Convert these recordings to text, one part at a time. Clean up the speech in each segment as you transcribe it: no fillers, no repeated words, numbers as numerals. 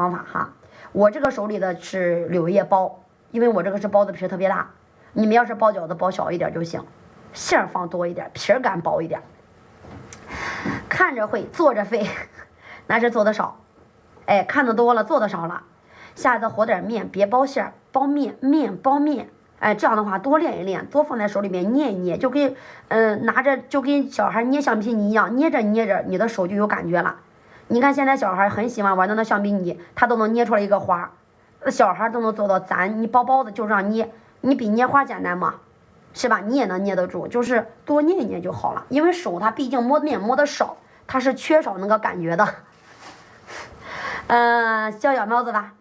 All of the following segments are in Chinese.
方法哈。我这个手里的是柳叶包，因为我这个是包的皮特别大，你们要是包饺子包小一点就行，馅儿放多一点，皮儿干薄一点。看着会，做着废，那是做的少。哎，看的多了，做的少了。下次和点面，别包馅儿，包面，面包面。哎，这样的话多练一练，多放在手里面捏一捏，就跟拿着就跟小孩捏橡皮泥一样，捏着捏着你的手就有感觉了。你看现在小孩很喜欢玩的那橡皮泥，他都能捏出来一个花，小孩都能做到。你包包子就这样捏，你比捏花简单吗？是吧？你也能捏得住，就是多捏一捏就好了。因为手它毕竟摸面摸的少，它是缺少那个感觉的。教小喵子吧。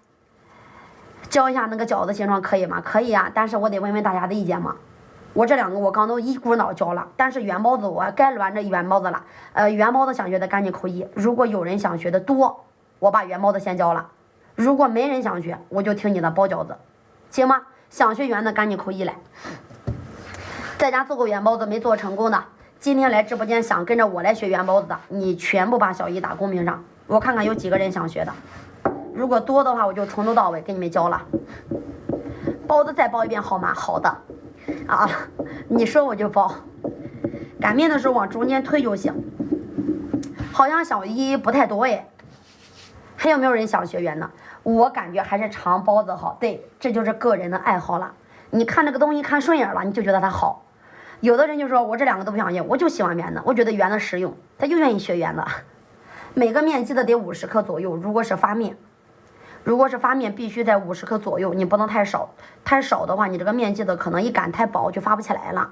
教一下那个饺子形状可以吗？可以啊，但是我得问问大家的意见嘛。我这两个我刚都一股脑教了，但是圆包子我该轮着圆包子了。圆包子想学的赶紧扣一，如果有人想学的多，我把圆包子先教了。如果没人想学，我就听你的包饺子，行吗？想学圆的赶紧扣一来。在家做过圆包子没做成功的，今天来直播间想跟着我来学圆包子的，你全部把小一打公屏上，我看看有几个人想学的。如果多的话，我就从头到尾给你们教了。包子再包一遍好吗？好的。啊，你说我就包。擀面的时候往中间推就行。好像小一不太多哎。还有没有人想学圆的？我感觉还是长包子好。对，这就是个人的爱好了。你看这个东西看顺眼了，你就觉得它好。有的人就说我这两个都不想学，我就喜欢圆的，我觉得圆的实用，他就愿意学圆的。每个面记得得50克左右，如果是发面。如果是发面，必须在50克左右，你不能太少。太少的话，你这个面记得可能一擀太薄就发不起来了。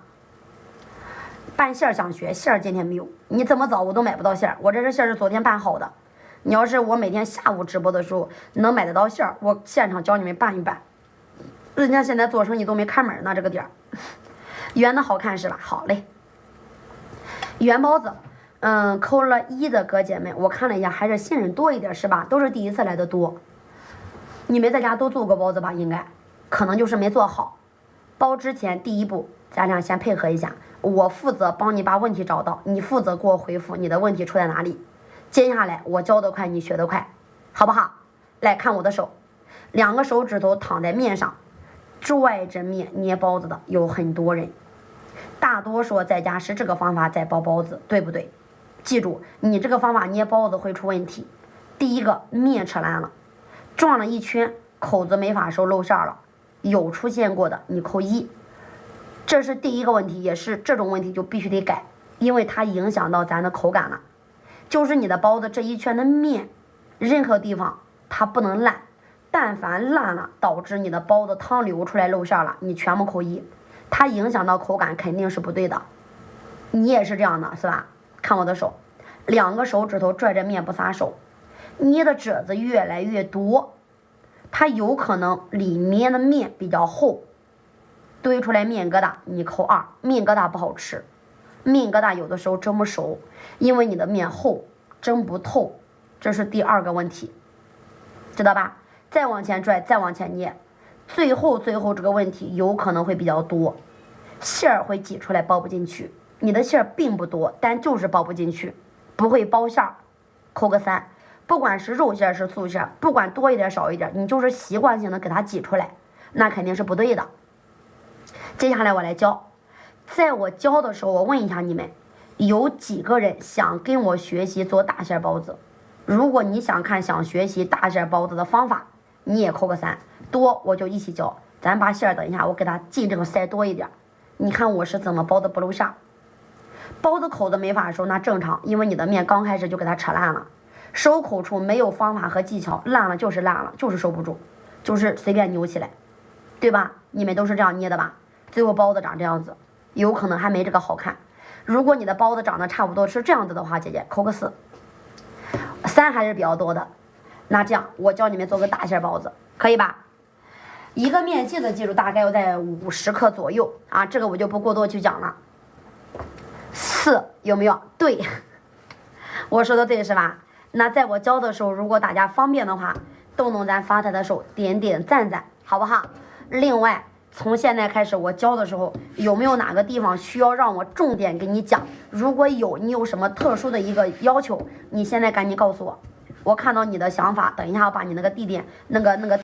拌馅儿想学，馅儿今天没有，你怎么找我都买不到馅儿。我这馅儿是昨天拌好的。你要是我每天下午直播的时候能买得到馅儿，我现场教你们拌一拌。人家现在做生意都没开门呢，这个点儿。圆的好看是吧？好嘞。圆包子，扣了1的哥姐妹，我看了一下，还是新人多一点是吧？都是第一次来的多。你们在家都做过包子吧？应该，可能就是没做好。包之前第一步，咱俩先配合一下，我负责帮你把问题找到，你负责给我回复你的问题出在哪里。接下来我教得快，你学得快，好不好？来看我的手，2个手指头躺在面上，拽着面捏包子的有很多人，大多数在家是这个方法在包包子，对不对？记住，你这个方法捏包子会出问题。第一个，面扯烂了。转了一圈，口子没法收，露馅了，有出现过的你扣1，这是第一个问题，也是这种问题就必须得改，因为它影响到咱的口感了。就是你的包子这一圈的面，任何地方它不能烂，但凡烂了，导致你的包子汤流出来露馅了，你全部扣1，它影响到口感肯定是不对的。你也是这样的是吧？看我的手，2个手指头拽着面不撒手。捏的褶子越来越多，它有可能里面的面比较厚，堆出来面疙瘩，你扣2。面疙瘩不好吃，面疙瘩有的时候蒸不熟，因为你的面厚，蒸不透，这是第2个问题，知道吧？再往前拽，再往前捏，最后这个问题有可能会比较多，馅儿会挤出来包不进去。你的馅儿并不多，但就是包不进去，不会包馅儿，扣个3。不管是肉馅是素馅，不管多一点少一点，你就是习惯性的给它挤出来，那肯定是不对的。接下来我来教，在我教的时候，我问一下你们，有几个人想跟我学习做大馅包子？如果你想学习大馅包子的方法，你也扣个3，多我就一起教。咱把馅等一下，我给它尽这个塞多一点。你看我是怎么包的不露馅，包子口子没法收，那正常，因为你的面刚开始就给它扯烂了。收口处没有方法和技巧，烂了就是烂了，就是收不住，就是随便扭起来，对吧？你们都是这样捏的吧？最后包子长这样子，有可能还没这个好看。如果你的包子长得差不多是这样子的话，姐姐扣个4，3还是比较多的。那这样我教你们做个大馅包子，可以吧？一个面记得记住，大概要在50克左右啊，这个我就不过多去讲了。4有没有？对，我说的对是吧？那在我教的时候，如果大家方便的话，都能咱发财的手点点赞赞，好不好？另外，从现在开始我教的时候，有没有哪个地方需要让我重点给你讲？如果有，你有什么特殊的一个要求，你现在赶紧告诉我，我看到你的想法，等一下我把你那个地点那个